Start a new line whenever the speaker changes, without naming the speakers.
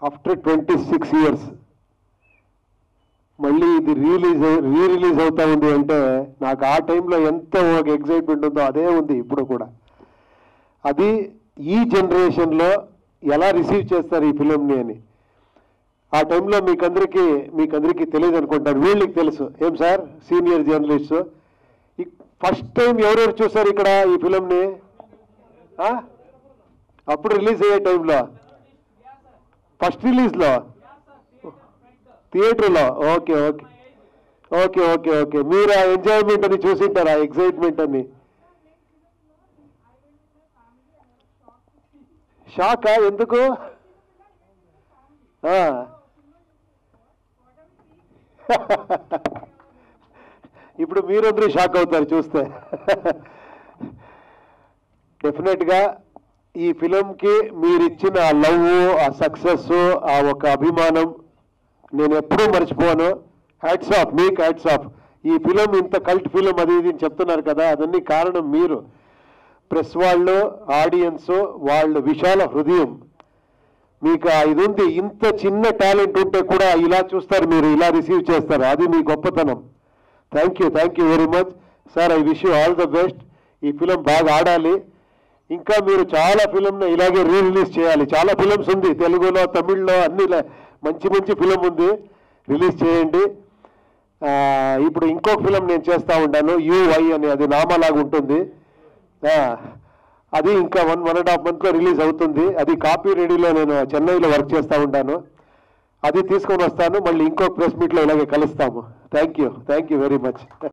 After 26 years మళ్ళీ ఇది re-release అవుతా ఉంది అంటే నాకు ఆ టైంలో ఎంత ఒక ఎగ్జైట్మెంట్ ఉందో అదే ఉంది ఇప్పుడు కూడా. అది ఈ జనరేషన్లో ఎలా రిసీవ్ చేస్తారు ఈ ఫిలింని అని ఆ టైంలో మీకందరికీ తెలియదు అనుకుంటారు. వీళ్ళకి తెలుసు. ఏం sir senior journalist, first time ఎవరెవరు చూసారు ఇక్కడ ఈ ఫిలింని? అప్పుడు రిలీజ్ అయ్యే టైంలో ఫస్ట్ రిలీజ్లో థియేటర్లో. Okay okay okay okay okay మీరు ఆ ఎంజాయ్మెంట్ అని చూసింటారు, ఆ ఎగ్జైట్మెంట్ అని. షాకా? ఎందుకు? ఇప్పుడు మీరందరూ షాక్ అవుతారు చూస్తే. డెఫినెట్గా ఈ ఫిలింకి మీరిచ్చిన ఆ లవ్, ఆ సక్సెస్, ఆ ఒక అభిమానం నేను ఎప్పుడూ మర్చిపోను. హ్యాట్స్ ఆఫ్, మీకు హ్యాట్స్ ఆఫ్. ఈ ఫిలిం ఇంత కల్ట్ ఫిలిం అది ఇది చెప్తున్నారు కదా, అదన్నీ కారణం మీరు. ప్రెస్ వాళ్ళు, ఆడియన్స్ వాళ్ళు విశాల హృదయం, మీకు ఇది ఉంది. ఇంత చిన్న టాలెంట్ ఉంటే కూడా ఇలా చూస్తారు మీరు, ఇలా రిసీవ్ చేస్తారు. అది మీ గొప్పతనం. Thank you very much sir. I wish you all the best. ఈ ఫిలిం బాగా ఆడాలి. ఇంకా మీరు చాలా ఫిలింను ఇలాగే రిలీజ్ చేయాలి. చాలా ఫిలిమ్స్ ఉంది, తెలుగులో, తమిళ్లో, అన్ని మంచి ఫిలిం ఉంది, రిలీజ్ చేయండి. ఇప్పుడు ఇంకొక ఫిలిం నేను చేస్తూ ఉంటాను, యుఐ అని. అది నామాలాగా ఉంటుంది. అది ఇంకా 1.5 monthలో రిలీజ్ అవుతుంది. అది కాపీ రెడీలో నేను చెన్నైలో వర్క్ చేస్తూ ఉంటాను. అది తీసుకొని వస్తాను. మళ్ళీ ఇంకొక ప్రెస్ మీట్లో ఇలాగే కలుస్తాము. Thank you very much.